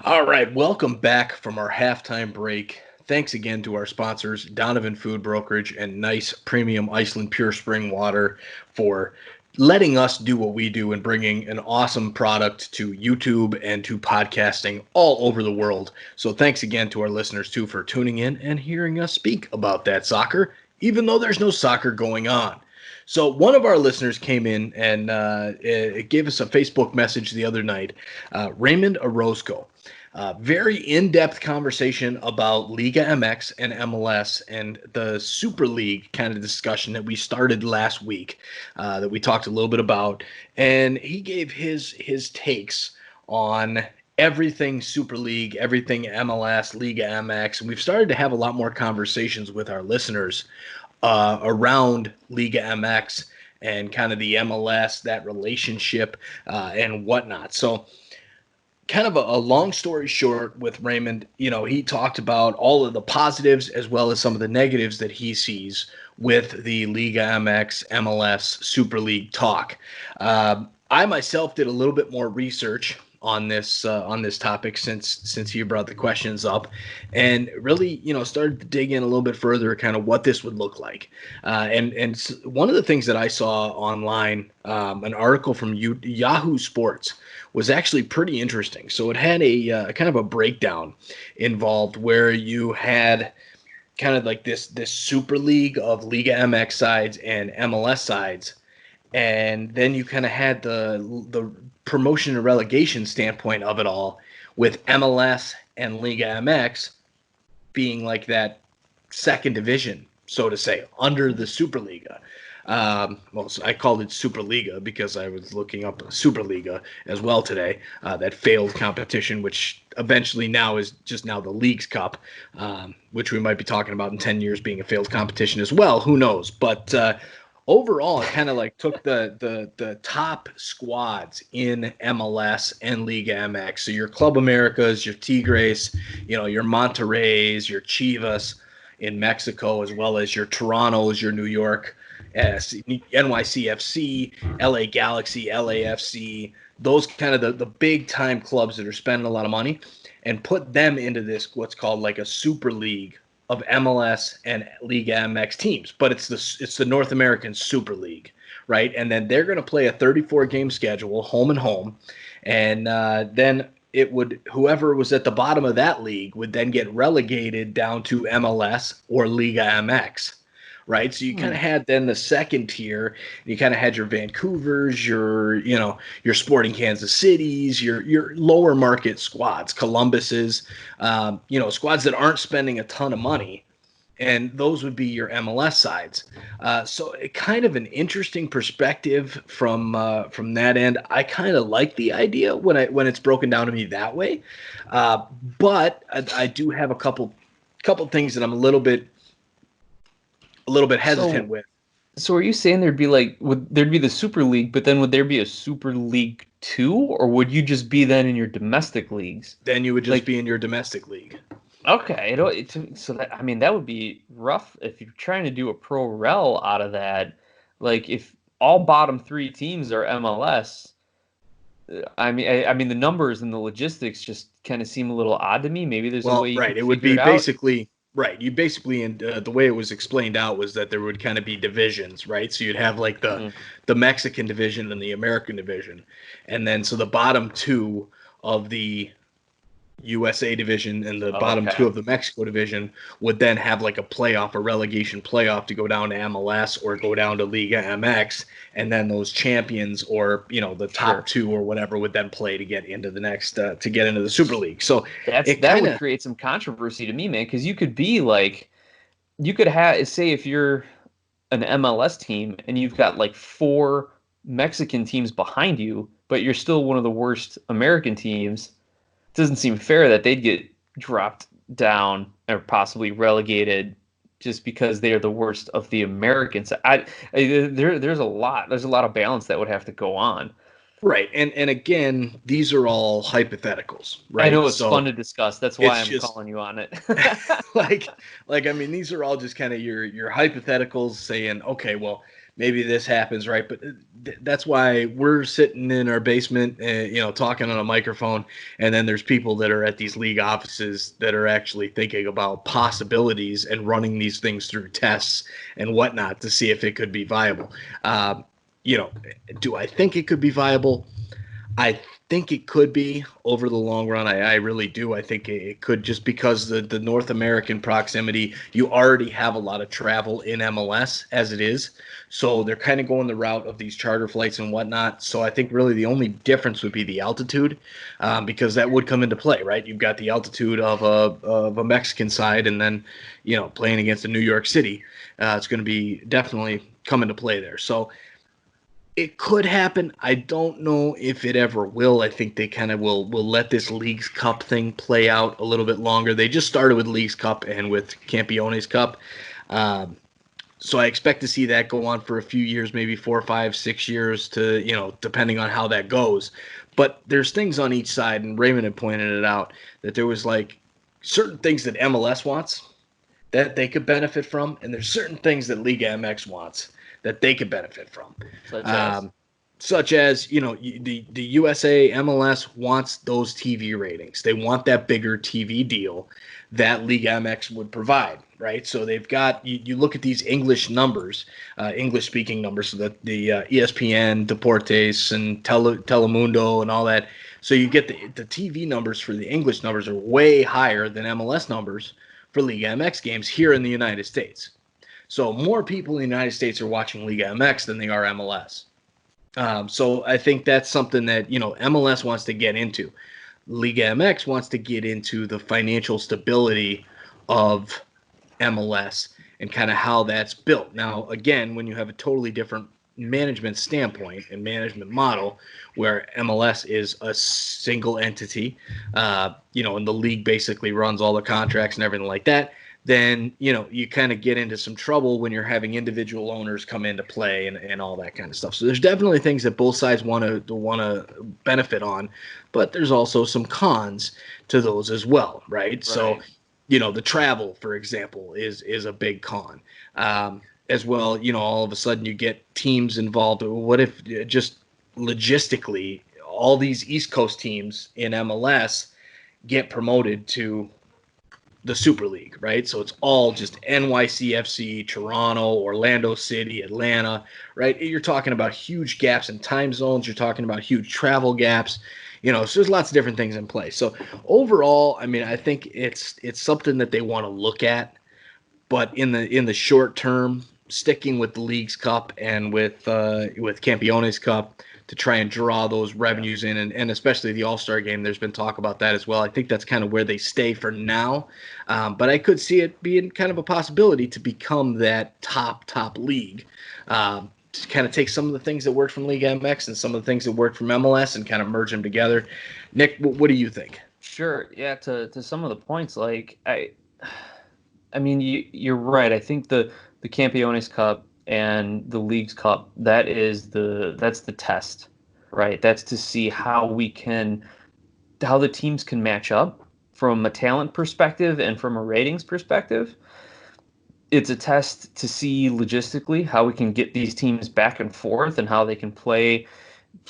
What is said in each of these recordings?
All right, welcome back from our halftime break. Thanks again to our sponsors, Donovan Food Brokerage and Nice Premium Iceland Pure Spring Water, for letting us do what we do and bringing an awesome product to YouTube and to podcasting all over the world. So thanks again to our listeners, too, for tuning in and hearing us speak about that soccer, even though there's no soccer going on. So one of our listeners came in and it gave us a Facebook message the other night, Raymond Orozco. Very in-depth conversation about Liga MX and MLS and the Super League kind of discussion that we started last week, that we talked a little bit about, and he gave his takes on everything Super League, everything MLS, Liga MX, and we've started to have a lot more conversations with our listeners around Liga MX and kind of the MLS, that relationship and whatnot. So kind of a long story short with Raymond, he talked about all of the positives as well as some of the negatives that he sees with the Liga MX, MLS, Super League talk. I myself did a little bit more research on this topic since you brought the questions up, and really started to dig in a little bit further, kind of what this would look like. And one of the things that I saw online, an article from Yahoo Sports, was actually pretty interesting. So it had a kind of a breakdown involved where you had kind of like this Super League of Liga MX sides and MLS sides, and then you kind of had the promotion and relegation standpoint of it all, with MLS and Liga MX being like that second division, so to say, under the Superliga. So I called it Superliga because I was looking up Superliga as well today, that failed competition, which eventually now is just now the Leagues Cup, which we might be talking about in 10 years being a failed competition as well. Who knows? But overall, it kind of like took the top squads in MLS and Liga MX. So your Club Americas, your Tigres, your Monterreys, your Chivas in Mexico, as well as your Torontos, your New York, NYCFC, LA Galaxy, LAFC, those kind of the big time clubs that are spending a lot of money, and put them into this what's called like a Super League of MLS and Liga MX teams, but it's the North American Super League, right? And then they're going to play a 34 game schedule, home and home, and then it would, whoever was at the bottom of that league would then get relegated down to MLS or Liga MX. Right, so you kind of had then the second tier. You kind of had your Vancouvers, your Sporting Kansas Cities, your lower market squads, Columbuses, squads that aren't spending a ton of money, and those would be your MLS sides. So it kind of an interesting perspective from that end. I kind of like the idea when it's broken down to me that way, but I do have a couple things that I'm a little bit hesitant with. So are you saying there'd be the Super League, but then would there be a Super League 2, or would you just be then in your domestic leagues? Then you would just be in your domestic league. Okay, that would be rough if you're trying to do a pro rel out of that. Like if all bottom 3 teams are MLS, I mean the numbers and the logistics just kind of seem a little odd to me. Maybe there's a way you right. can It would be it basically right. You basically, and the way it was explained out was that there would kind of be divisions, right? So you'd have like the Mexican division and the American division, and then so the bottom 2 of the USA division and the bottom 2 of the Mexico division would then have like a relegation playoff to go down to MLS or go down to Liga MX, and then those champions or the top 2 or whatever would then play to get into the next to get into the Super League. So that would create some controversy to me, man, because you could have, say, if you're an MLS team and you've got like 4 Mexican teams behind you, but you're still one of the worst American teams. Doesn't seem fair that they'd get dropped down or possibly relegated just because they are the worst of the Americans. There's a lot of balance that would have to go on. Right, and again, these are all hypotheticals, right? I know it's fun to discuss. That's why I'm calling you on it. like I mean, these are all just kind of your hypotheticals saying, okay, well, maybe this happens, right? But that's why we're sitting in our basement, talking on a microphone, and then there's people that are at these league offices that are actually thinking about possibilities and running these things through tests and whatnot to see if it could be viable. Um, do I think it could be viable? I think it could be over the long run. I really do. I think it could, just because the North American proximity, you already have a lot of travel in MLS as it is. So they're kind of going the route of these charter flights and whatnot. So I think really the only difference would be the altitude, because that would come into play, right? You've got the altitude of a Mexican side, and then, playing against a New York City, it's going to be definitely come into play there. So it could happen. I don't know if it ever will. I think they kind of will let this Leagues Cup thing play out a little bit longer. They just started with Leagues Cup and with Campeones Cup. So I expect to see that go on for a few years, maybe 4, 5, 6 years, to, depending on how that goes. But there's things on each side, and Raymond had pointed it out, that there was like certain things that MLS wants that they could benefit from, and there's certain things that Liga MX wants that they could benefit from. Such as, the USA MLS wants those TV ratings. They want that bigger TV deal that Liga MX would provide, right? So they've got, you look at these English numbers, English-speaking numbers, so that the ESPN, Deportes, and Telemundo and all that. So you get the TV numbers for the English numbers are way higher than MLS numbers for Liga MX games here in the United States. So more people in the United States are watching Liga MX than they are MLS. So I think that's something that, MLS wants to get into. Liga MX wants to get into the financial stability of MLS and kind of how that's built. Now, again, when you have a totally different management standpoint and management model, where MLS is a single entity, and the league basically runs all the contracts and everything like that, then, you kind of get into some trouble when you're having individual owners come into play and all that kind of stuff. So there's definitely things that both sides want to benefit on, but there's also some cons to those as well, right? So, the travel, for example, is a big con. As well, all of a sudden you get teams involved. What if just logistically all these East Coast teams in MLS get promoted to the Super League, right? So it's all just NYCFC, Toronto, Orlando City, Atlanta, right? You're talking about huge gaps in time zones. You're talking about huge travel gaps. So there's lots of different things in play. So overall, I mean, I think it's something that they want to look at, but in the short term, sticking with the Leagues Cup and with Campeones Cup to try and draw those revenues in, and especially the All-Star game, there's been talk about that as well. I think that's kind of where they stay for now, but I could see it being kind of a possibility to become that top league, to kind of take some of the things that worked from Liga MX and some of the things that worked from MLS and kind of merge them together. Nick, what do you think? Sure. Yeah. To some of the points, like I mean, you're right. I think the Campeones Cup and the Leagues Cup, that's the test, right? That's to see how the teams can match up from a talent perspective and from a ratings perspective. It's a test to see logistically how we can get these teams back and forth and how they can play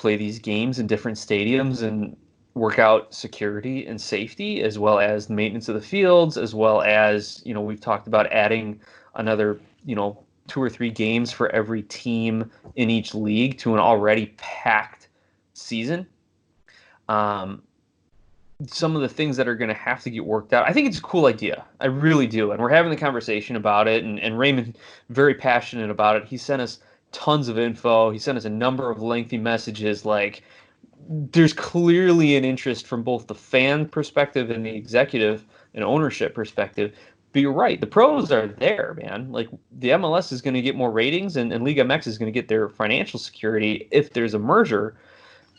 these games in different stadiums and work out security and safety, as well as maintenance of the fields, as well as, we've talked about adding another, 2 or 3 games for every team in each league to an already packed season. Some of the things that are going to have to get worked out. I think it's a cool idea. I really do. And we're having the conversation about it. And Raymond, very passionate about it. He sent us tons of info. He sent us a number of lengthy messages. Like, there's clearly an interest from both the fan perspective and the executive and ownership perspective. But you're right. The pros are there, man. Like, the MLS is going to get more ratings, and Liga MX is going to get their financial security if there's a merger.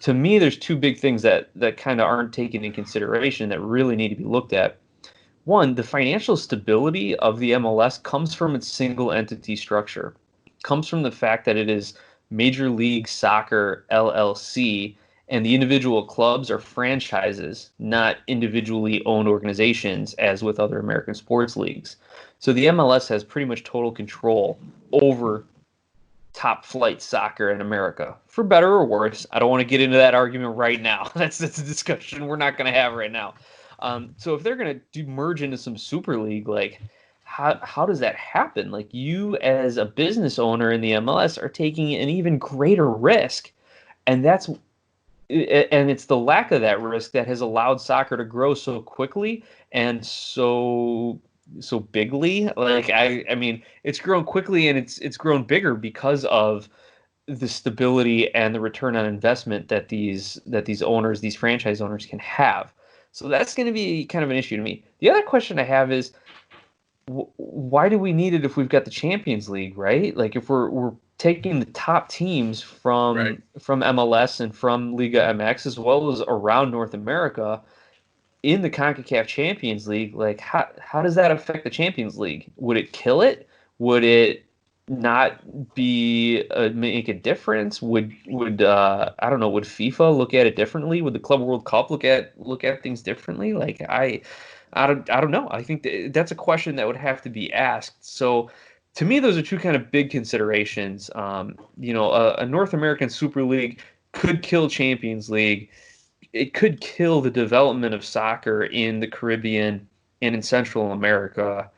To me, there's 2 big things that kind of aren't taken in consideration that really need to be looked at. One, the financial stability of the MLS comes from its single entity structure. It comes from the fact that it is Major League Soccer LLC, and the individual clubs are franchises, not individually owned organizations, as with other American sports leagues. So the MLS has pretty much total control over top flight soccer in America, for better or worse. I don't want to get into that argument right now. That's a discussion we're not going to have right now. So if they're going to merge into some super league, like how does that happen? Like, you as a business owner in the MLS are taking an even greater risk, and it's the lack of that risk that has allowed soccer to grow so quickly and so bigly. Like, I mean, it's grown quickly and it's grown bigger because of the stability and the return on investment that these owners, these franchise owners, can have. So that's going to be kind of an issue to me. The other question I have is, why do we need it if we've got the Champions League, right? Like, if we're taking the top teams Right. from MLS and from Liga MX, as well as around North America, in the CONCACAF Champions League, like, how does that affect the Champions League? Would it kill it? Would it not be make a difference? Would I don't know? Would FIFA look at it differently? Would the Club World Cup look at things differently? Like, I don't know. I think that's a question that would have to be asked. So, to me, those are two kind of big considerations. A North American Super League could kill Champions League. It could kill the development of soccer in the Caribbean and in Central America,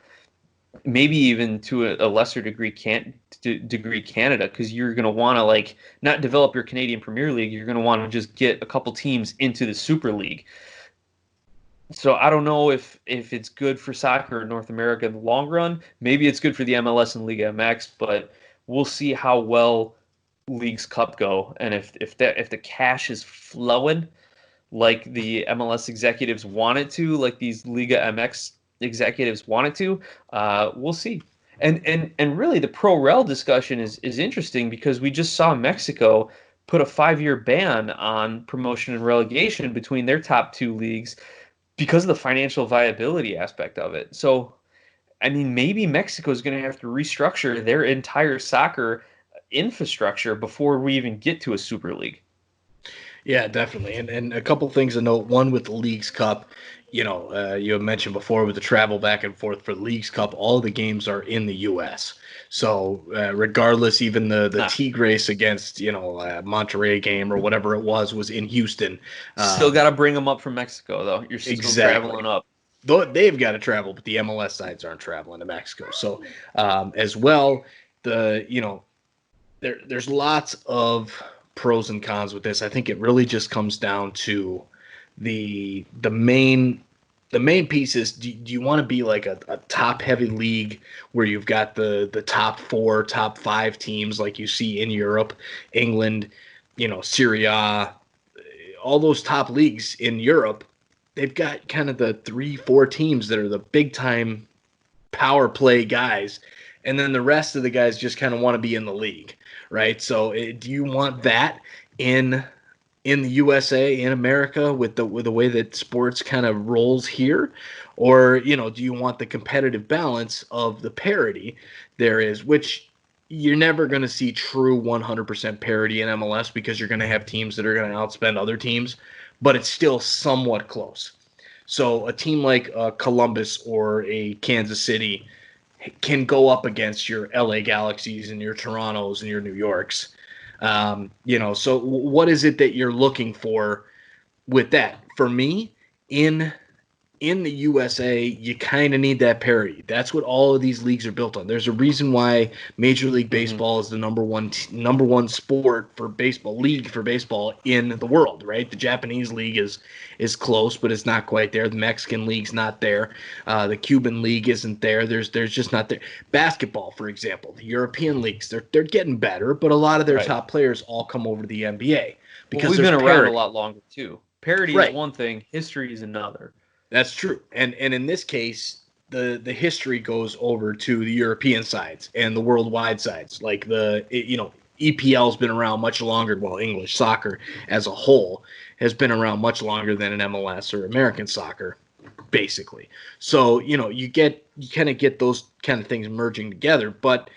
maybe even to a lesser degree Canada, because you're going to want to, like, not develop your Canadian Premier League. You're going to want to just get a couple teams into the Super League. So I don't know if it's good for soccer in North America in the long run. Maybe it's good for the MLS and Liga MX, but we'll see how well Leagues Cup go, and if the cash is flowing like the MLS executives want it to, like these Liga MX executives want it to, we'll see. And really, the pro rel discussion is interesting, because we just saw Mexico put a 5-year ban on promotion and relegation between their top two leagues because of the financial viability aspect of it. So, I mean, maybe Mexico is going to have to restructure their entire soccer infrastructure before we even get to a Super League. Yeah, definitely. And a couple things to note. One, with the Leagues Cup, you had mentioned before, with the travel back and forth for the Leagues Cup, all the games are in the U.S. So regardless, even the Ah, Tigres against Monterrey game or whatever it was in Houston. still Um, got to bring them up from Mexico, though. You're still traveling exactly. up. Though they've got to travel, but the MLS sides aren't traveling to Mexico. So as well, there's lots of pros and cons with this. I think it really just comes down to the main piece is, do you want to be like a top heavy league where you've got the top 4, top 5 teams like you see in Europe, England, Serie A, all those top leagues in Europe, they've got kind of the 3, 4 teams that are the big time power play guys, and then the rest of the guys just kind of want to be in the league, right? So do you want that in the USA, in America, with the way that sports kind of rolls here? Or do you want the competitive balance of the parity there is, which you're never going to see true 100% parity in MLS, because you're going to have teams that are going to outspend other teams, but it's still somewhat close. So a team like Columbus or a Kansas City can go up against your LA Galaxies and your Torontos and your New Yorks. So what is it that you're looking for with that? For me, in the USA, you kind of need that parity. That's what all of these leagues are built on. There's a reason why Major League Hmm. Baseball is the number one sport for baseball, league for baseball in the world, right? The Japanese league is close, but it's not quite there. The Mexican league's not there. The Cuban league isn't there. There's just not there. Basketball, for example, the European leagues, they're getting better, but a lot of their Right. top players all come over to the NBA Well, because we've there's been around a parity. lot longer too. Parity is Right. one thing, history is another. That's true. And in this case, the history goes over to the European sides and the worldwide sides. Like EPL's been around much longer. Well, English soccer as a whole has been around much longer than an MLS or American soccer, basically. So, you kind of get those kind of things merging together. But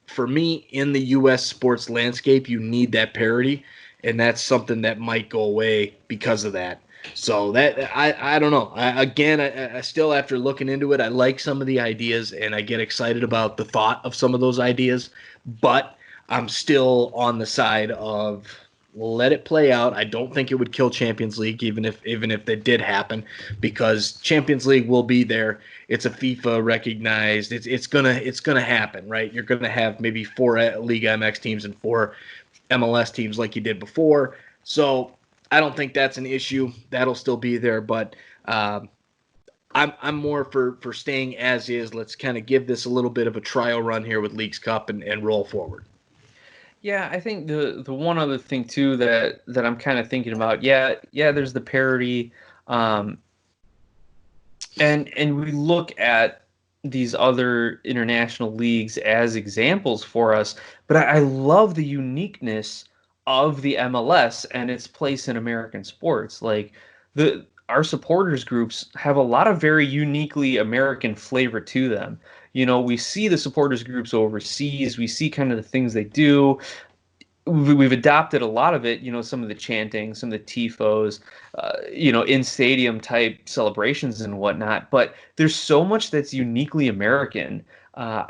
for me, in the US sports landscape, you need that parity, and that's something that might go away because of that. So that I don't know. I still, after looking into it, I like some of the ideas and I get excited about the thought of some of those ideas, but I'm still on the side of let it play out. I don't think it would kill Champions League, even if that did happen, because Champions League will be there. It's a FIFA recognized. It's gonna happen, right? You're gonna have maybe 4 Liga MX teams and 4 MLS teams like you did before. So I don't think that's an issue. That'll still be there, but I'm more for staying as is. Let's kind of give this a little bit of a trial run here with Leagues Cup and roll forward. Yeah, I think the one other thing too that I'm kind of thinking about, there's the parity, um, and we look at these other international leagues as examples for us, but I love the uniqueness of the MLS and its place in American sports. Like our supporters groups have a lot of very uniquely American flavor to them. You know, we see the supporters groups overseas, we see kind of the things they do. We've adopted a lot of it, you know, some of the chanting, some of the tifos, you know, in stadium type celebrations and whatnot. But there's so much that's uniquely American.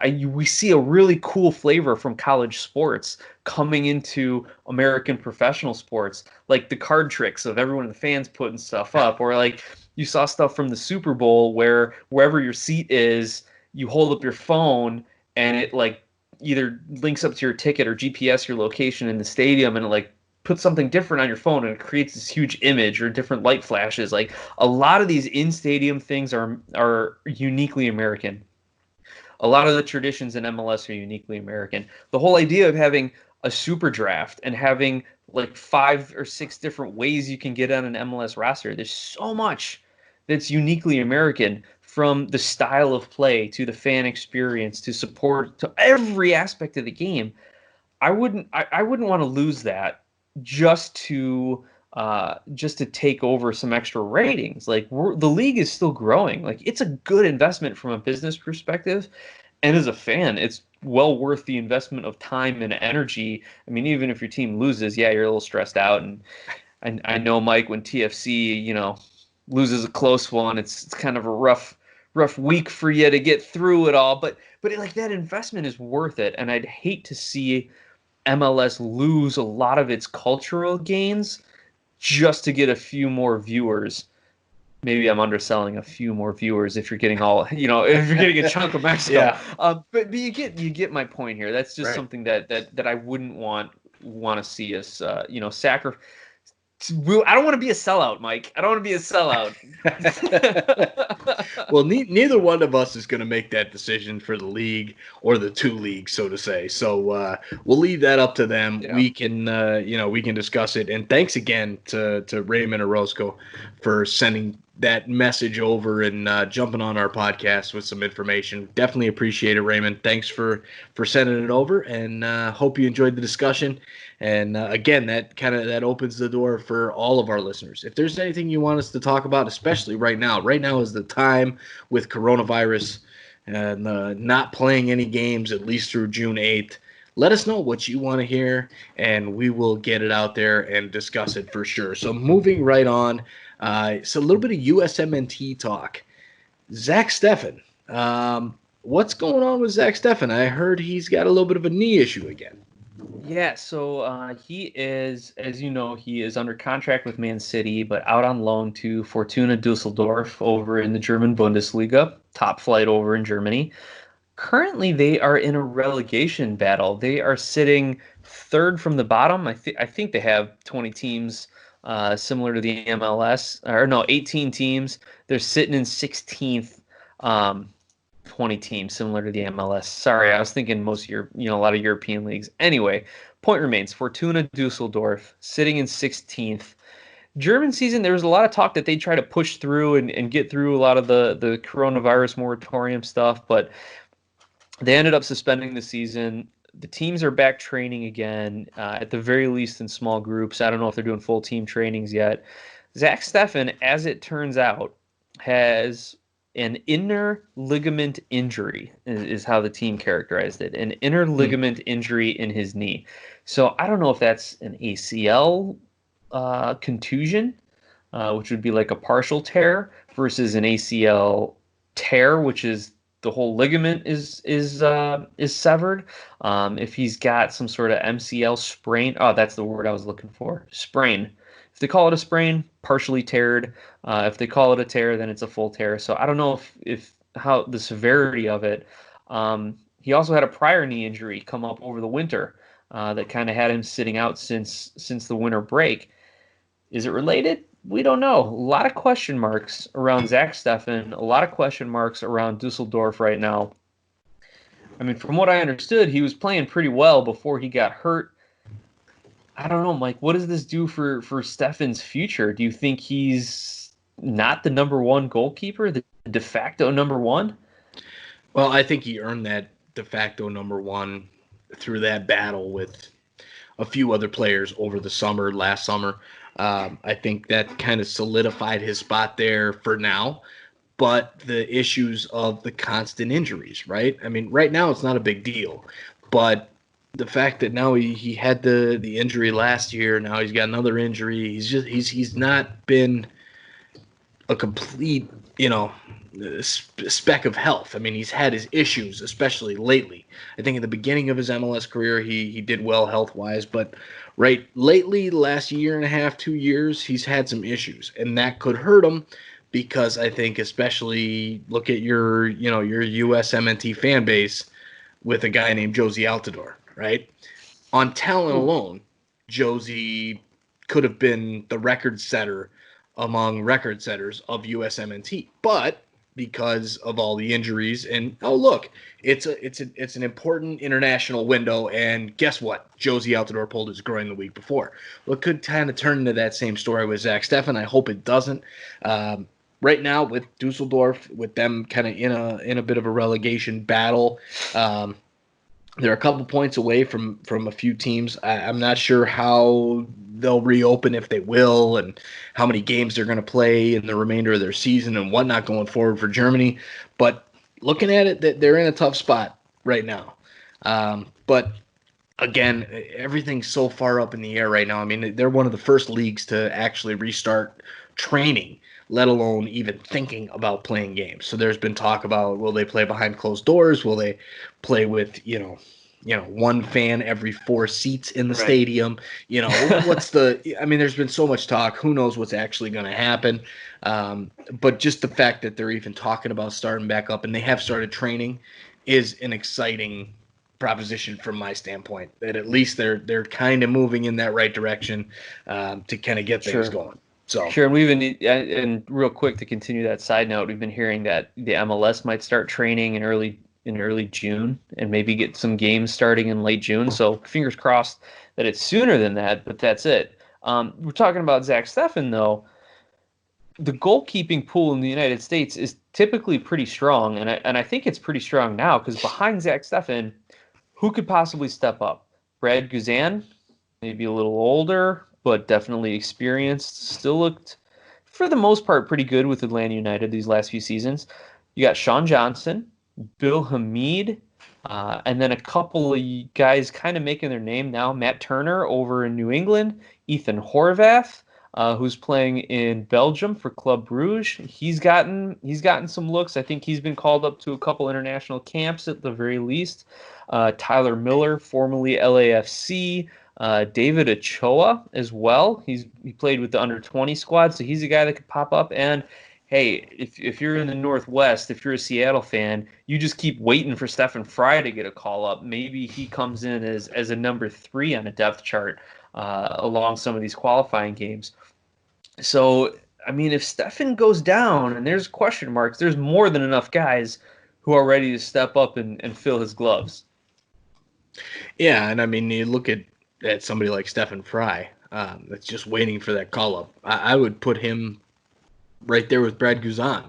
We see a really cool flavor from college sports coming into American professional sports, like the card tricks of everyone in the fans putting stuff up, or like you saw stuff from the Super Bowl where wherever your seat is, you hold up your phone and it like either links up to your ticket or GPS your location in the stadium, and it like puts something different on your phone and it creates this huge image or different light flashes. Like a lot of these in stadium things are uniquely American. A lot of the traditions in MLS are uniquely American. The whole idea of having a super draft and having like 5 or 6 different ways you can get on an MLS roster. There's so much that's uniquely American, from the style of play to the fan experience to support to every aspect of the game. I wouldn't want to lose that just to take over some extra ratings. Like the league is still growing. Like it's a good investment from a business perspective, and as a fan, it's well worth the investment of time and energy. I mean, even if your team loses, yeah, you're a little stressed out, and I know, Mike, when TFC, you know, loses a close one, it's kind of a rough week for you to get through it all. But like that investment is worth it, and I'd hate to see MLS lose a lot of its cultural gains just to get a few more viewers. Maybe I'm underselling a few more viewers if you're getting all, you know, if you're getting a chunk of Mexico. Yeah. But you get my point here. That's just Right. something that I wouldn't want to see us, you know, sacrifice. I don't want to be a sellout, Mike. I don't want to be a sellout. Well, neither one of us is going to make that decision for the league or the 2 leagues, so to say. So we'll leave that up to them. Yeah. We can, we can discuss it. And thanks again to Raymond Orozco for sending that message over and jumping on our podcast with some information. Definitely appreciate it, Raymond. Thanks for sending it over, and hope you enjoyed the discussion. And again, that opens the door for all of our listeners. If there's anything you want us to talk about, especially right now is the time with coronavirus and not playing any games at least through June 8th. Let us know what you want to hear, and we will get it out there and discuss it for sure. So moving right on, it's a little bit of USMNT talk. Zach Steffen. What's going on with Zach Steffen? I heard he's got a little bit of a knee issue again. Yeah, so he is, as you know, he is under contract with Man City, but out on loan to Fortuna Dusseldorf over in the German Bundesliga, top flight over in Germany. Currently, they are in a relegation battle. They are sitting third from the bottom. I think they have 20 teams, similar to the MLS, or no, 18 teams. They're sitting in 16th. 20 teams, similar to the MLS. Sorry, I was thinking a lot of European leagues. Anyway, point remains, Fortuna Dusseldorf sitting in 16th. German season, there was a lot of talk that they try to push through and get through a lot of the coronavirus moratorium stuff, but they ended up suspending the season. The teams are back training again, at the very least in small groups. I don't know if they're doing full team trainings yet. Zach Steffen, as it turns out, has an inner ligament injury, is how the team characterized it. An inner ligament injury in his knee. So I don't know if that's an ACL contusion, which would be like a partial tear, versus an ACL tear, which is the whole ligament is severed. If he's got some sort of MCL sprain, oh, that's the word I was looking for, sprain. If they call it a sprain, partially teared. If they call it a tear, then it's a full tear. So I don't know if how the severity of it. He also had a prior knee injury come up over the winter that kind of had him sitting out since the winter break. Is it related? We don't know. A lot of question marks around Zach Steffen, a lot of question marks around Dusseldorf right now. I mean, from what I understood, he was playing pretty well before he got hurt. I don't know, Mike. What does this do for Steffen's future? Do you think he's not the number one goalkeeper, the de facto number one? Well, I think he earned that de facto number one through that battle with a few other players over the summer, last summer. I think that kind of solidified his spot there for now. But the issues of the constant injuries, right? I mean, right now it's not a big deal, but the fact that now he had the injury last year, now he's got another injury. He's not been a complete, speck of health. I mean, he's had his issues, especially lately. I think in the beginning of his MLS career, he did well health wise, but right lately, the last year and a half, 2 years, he's had some issues, and that could hurt him because I think, especially look at your USMNT fan base with a guy named Josie Altidore, right? On talent alone, Josie could have been the record setter among record setters of USMNT, but because of all the injuries and look, it's an important international window, and guess what? Josie Altidore pulled his groin the week before. Well, it could kind of turn into that same story with Zach Steffen. I hope it doesn't. Right now with Dusseldorf, with them kind of in a bit of a relegation battle, they're a couple points away from a few teams. I'm not sure how they'll reopen, if they will, and how many games they're going to play in the remainder of their season and whatnot going forward for Germany. But looking at it, they're in a tough spot right now. But again, everything's so far up in the air right now. I mean, they're one of the first leagues to actually restart training, let alone even thinking about playing games. So there's been talk about, will they play behind closed doors? Will they play with, one fan every 4 seats in the Right. stadium? I mean, there's been so much talk. Who knows what's actually going to happen? But just the fact that they're even talking about starting back up and they have started training is an exciting proposition from my standpoint, that at least they're kind of moving in that right direction to kind of get things going. So Sure, and we've been, and real quick to continue that side note, we've been hearing that the MLS might start training in early June and maybe get some games starting in late June. So fingers crossed that it's sooner than that, but that's it. We're talking about Zach Steffen though. The goalkeeping pool in the United States is typically pretty strong, and I think it's pretty strong now because behind Zach Steffen, who could possibly step up? Brad Guzan, maybe a little older, but definitely experienced. Still looked, for the most part, pretty good with Atlanta United these last few seasons. You got Sean Johnson, Bill Hamid, and then a couple of guys kind of making their name now. Matt Turner over in New England, Ethan Horvath, who's playing in Belgium for Club Brugge. He's gotten some looks. I think he's been called up to a couple international camps at the very least. Tyler Miller, formerly LAFC. David Ochoa as well. He played with the under-20 squad, so he's a guy that could pop up. And hey, if you're in the Northwest, if you're a Seattle fan, you just keep waiting for Stephen Fry to get a call up. Maybe he comes in as a number 3 on a depth chart along some of these qualifying games. So, I mean, if Stephen goes down and there's question marks, there's more than enough guys who are ready to step up and fill his gloves. yeah, and I mean, you look at somebody like Stephen Fry that's just waiting for that call up. I would put him right there with Brad Guzan,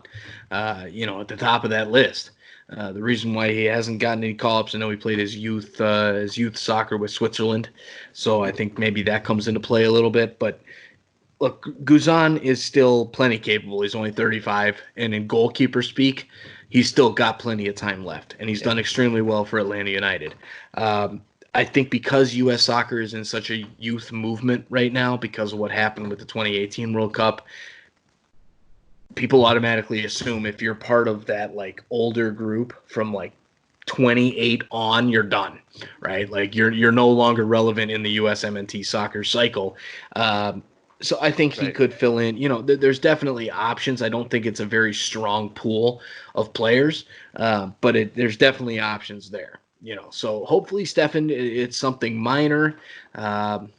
at the top of that list. The reason why he hasn't gotten any call-ups, I know he played his youth soccer with Switzerland, so I think maybe that comes into play a little bit. But look, Guzan is still plenty capable. He's only 35, and in goalkeeper speak, he's still got plenty of time left, and he's done extremely well for Atlanta United. I think because U.S. soccer is in such a youth movement right now because of what happened with the 2018 World Cup, people automatically assume if you're part of that like older group from like 28 on, you're done, right? Like you're no longer relevant in the USMNT soccer cycle. Um, so I think he Right. could fill in. There's definitely options. I don't think it's a very strong pool of players, but there's definitely options there. So hopefully Steffen, it's something minor, and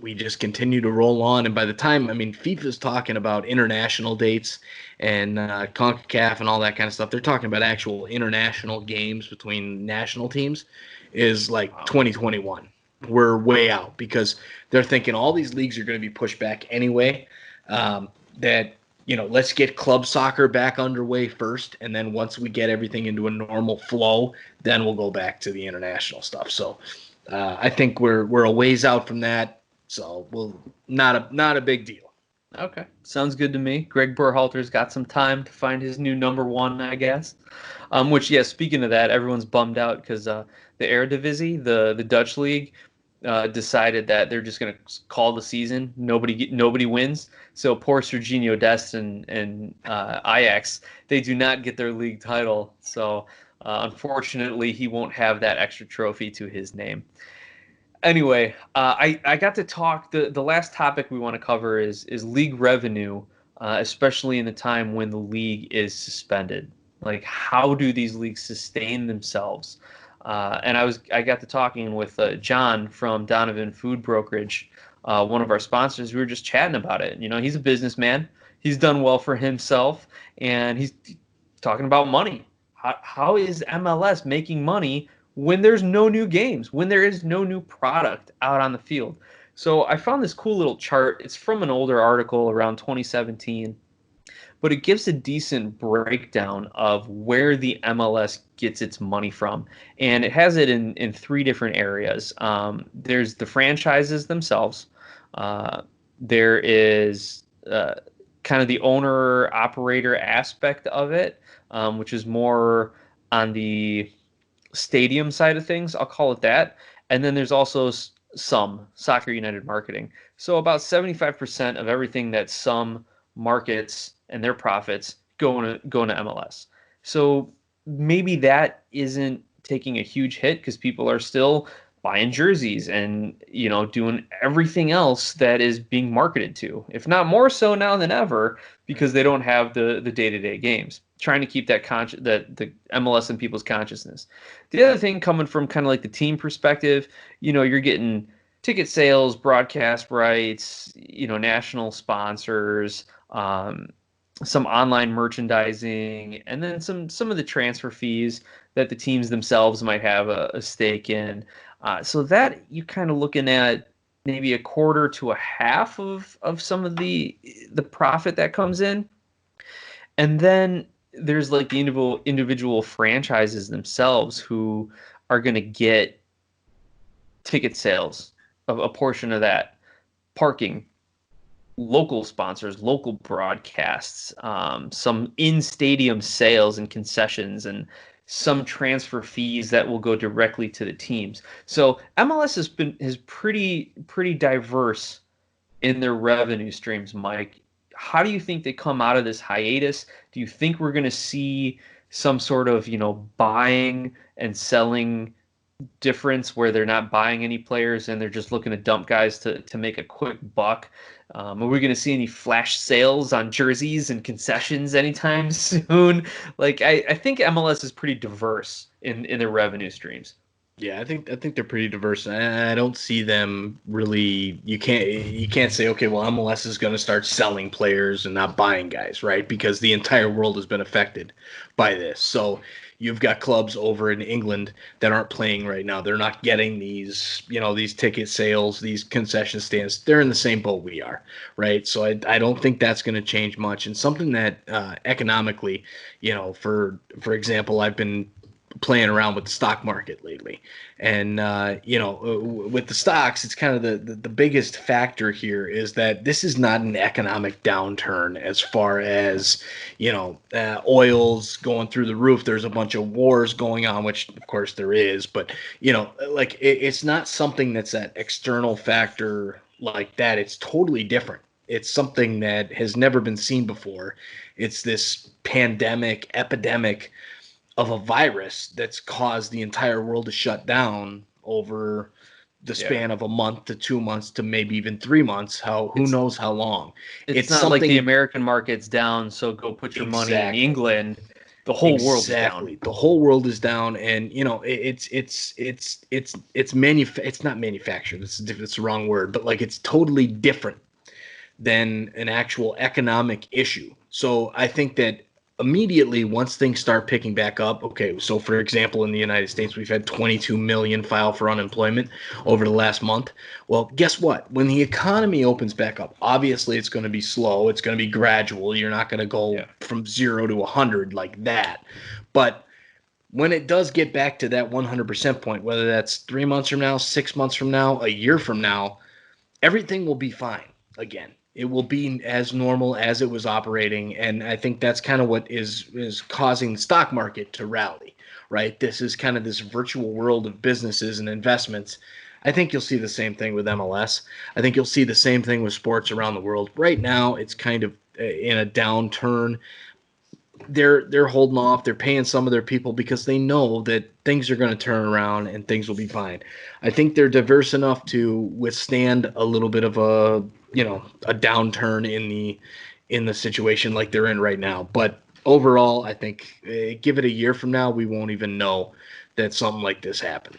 we just continue to roll on. And by the time, I mean, FIFA's talking about international dates and CONCACAF and all that kind of stuff. They're talking about actual international games between national teams is like Wow. 2021. We're way out because they're thinking all these leagues are going to be pushed back anyway. That let's get club soccer back underway first, and then once we get everything into a normal flow, then we'll go back to the international stuff. So I think we're a ways out from that. So not a big deal. Okay, sounds good to me. Greg Berhalter's got some time to find his new number one, I guess. Which, yeah, speaking of that, everyone's bummed out because the Eredivisie, the Dutch league, decided that they're just going to call the season. Nobody wins. So poor Serginho Dest and Ajax, they do not get their league title. So unfortunately, he won't have that extra trophy to his name. Anyway, I got to talk. The last topic we want to cover is league revenue, especially in the time when the league is suspended. Like, how do these leagues sustain themselves? And I got to talking with John from Donovan Food Brokerage, one of our sponsors. We were just chatting about it. He's a businessman. He's done well for himself, and he's talking about money. How is MLS making money when there's no new games, when there is no new product out on the field? So I found this cool little chart. It's from an older article around 2017, but it gives a decent breakdown of where the MLS gets its money from. And it has it in three different areas. There's the franchises themselves. There is kind of the owner operator aspect of it, which is more on the stadium side of things. I'll call it that. And then there's also some Soccer United marketing. So about 75% of everything that some markets and their profits go into MLS. So maybe that isn't taking a huge hit because people are still buying jerseys and doing everything else that is being marketed to, if not more so now than ever, because they don't have the day-to-day games, trying to keep that the MLS in people's consciousness. The other thing, coming from kind of like the team perspective, you're getting ticket sales, broadcast rights, national sponsors, some online merchandising, and then some of the transfer fees that the teams themselves might have a stake in. So that you're kind of looking at maybe a quarter to a half of some of the profit that comes in. And then there's like the individual franchises themselves who are going to get ticket sales of a portion of that, parking, local sponsors, local broadcasts, some in-stadium sales and concessions, and some transfer fees that will go directly to the teams. So MLS is pretty diverse in their revenue streams, Mike. How do you think they come out of this hiatus? Do you think we're going to see some sort of, buying and selling difference where they're not buying any players and they're just looking to dump guys to make a quick buck? Are we going to see any flash sales on jerseys and concessions anytime soon? Like, I think MLS is pretty diverse in their revenue streams. Yeah, I think they're pretty diverse. I don't see them really. You can't say, okay, well, MLS is going to start selling players and not buying guys, right? Because the entire world has been affected by this. So you've got clubs over in England that aren't playing right now. They're not getting these ticket sales, these concession stands. They're in the same boat we are, right? So I don't think that's going to change much. And something that economically, for example, I've been playing around with the stock market lately, and with the stocks, it's kind of the biggest factor here is that this is not an economic downturn as far as oil's going through the roof. There's a bunch of wars going on, which of course there is, but it's not something that's that external factor like that. It's totally different. It's something that has never been seen before. It's this pandemic, epidemic of a virus that's caused the entire world to shut down over the span of a month to 2 months to maybe even 3 months. Who It's knows how long? it's It's not like the something American market's down, so go put your money in exactly. England. The whole world is down. Exactly. The whole world is down, and it's not manufactured. It's the wrong word, but like it's totally different than an actual economic issue. So I think that immediately once things start picking back up, okay, so for example, in the United States, we've had 22 million file for unemployment over the last month. Well, guess what? When the economy opens back up, obviously it's going to be slow. It's going to be gradual. You're not going to go from 0 to 100 like that. But when it does get back to that 100% point, whether that's 3 months from now, 6 months from now, a year from now, everything will be fine again. It will be as normal as it was operating, and I think that's kind of what is causing the stock market to rally, right? This is kind of this virtual world of businesses and investments. I think you'll see the same thing with MLS. I think you'll see the same thing with sports around the world. Right now, it's kind of in a downturn. They're holding off. They're paying some of their people because they know that things are going to turn around and things will be fine. I think they're diverse enough to withstand a little bit of a downturn in the situation like they're in right now. But overall, I think give it a year from now, we won't even know that something like this happened.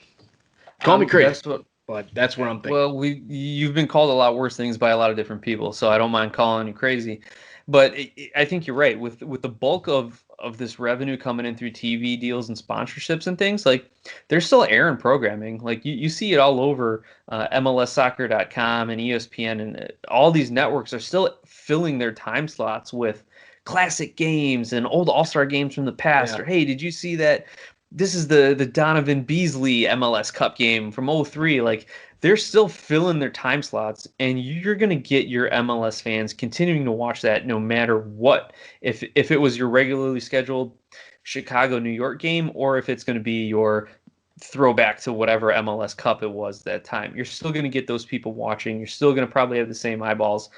Call me crazy, but that's what I'm thinking. Well, you've been called a lot worse things by a lot of different people, so I don't mind calling you crazy. But I think you're right. With the bulk of this revenue coming in through TV deals and sponsorships and things, like they're still airing programming. Like you see it all over MLSsoccer.com and ESPN, and all these networks are still filling their time slots with classic games and old All-Star games from the past. Yeah. Or hey, did you see that? This is the Donovan Beasley MLS Cup game from '03. Like they're still filling their time slots, and you're going to get your MLS fans continuing to watch that no matter what. If it was your regularly scheduled Chicago New York game, or if it's going to be your throwback to whatever MLS Cup it was that time, you're still going to get those people watching. You're still going to probably have the same eyeballs.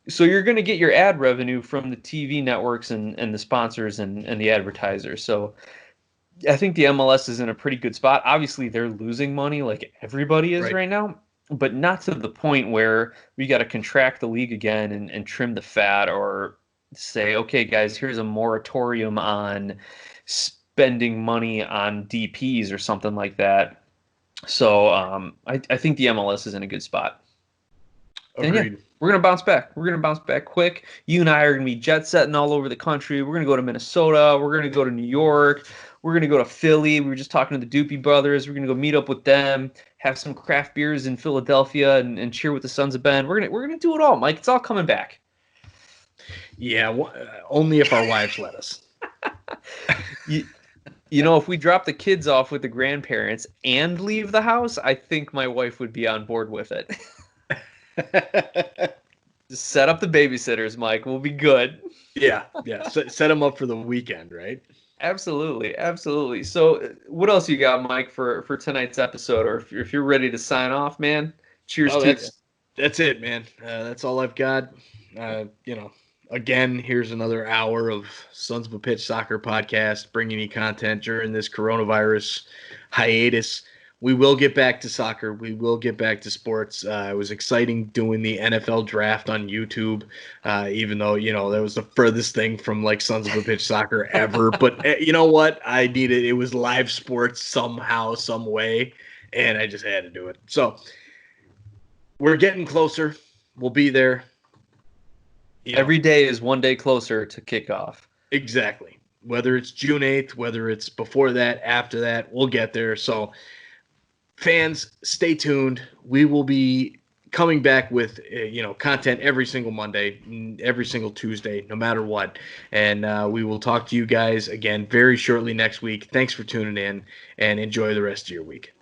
So you're going to get your ad revenue from the TV networks and the sponsors and the advertisers. So I think the MLS is in a pretty good spot. Obviously, they're losing money like everybody is right now, but not to the point where we got to contract the league again and trim the fat or say, okay, guys, here's a moratorium on spending money on DPs or something like that. So I think the MLS is in a good spot. Agreed. And yeah, we're going to bounce back. We're going to bounce back quick. You and I are going to be jet setting all over the country. We're going to go to Minnesota. We're going to go to New York. We're going to go to Philly. We were just talking to the Doopy brothers. We're going to go meet up with them, have some craft beers in Philadelphia, and cheer with the Sons of Ben. We're gonna do it all, Mike. It's all coming back. Yeah, only if our wives let us. You know, if we drop the kids off with the grandparents and leave the house, I think my wife would be on board with it. Just set up the babysitters, Mike. We'll be good. Yeah. Set them up for the weekend, right? Absolutely. So, what else you got, Mike, for tonight's episode? Or if you're ready to sign off, man, cheers to you. That's it, man. That's all I've got. Again, here's another hour of Sons of a Pitch Soccer podcast, bringing you content during this coronavirus hiatus. We will get back to soccer. We will get back to sports. It was exciting doing the NFL draft on YouTube, even though, that was the furthest thing from like Sons of a Pitch Soccer ever. But you know what? I needed it. Was live sports somehow, some way, and I just had to do it. So we're getting closer. We'll be there. Every day is one day closer to kickoff. Exactly. Whether it's June 8th, whether it's before that, after that, we'll get there. So fans, stay tuned. We will be coming back with content every single Monday, every single Tuesday, no matter what. And we will talk to you guys again very shortly next week. Thanks for tuning in, and enjoy the rest of your week.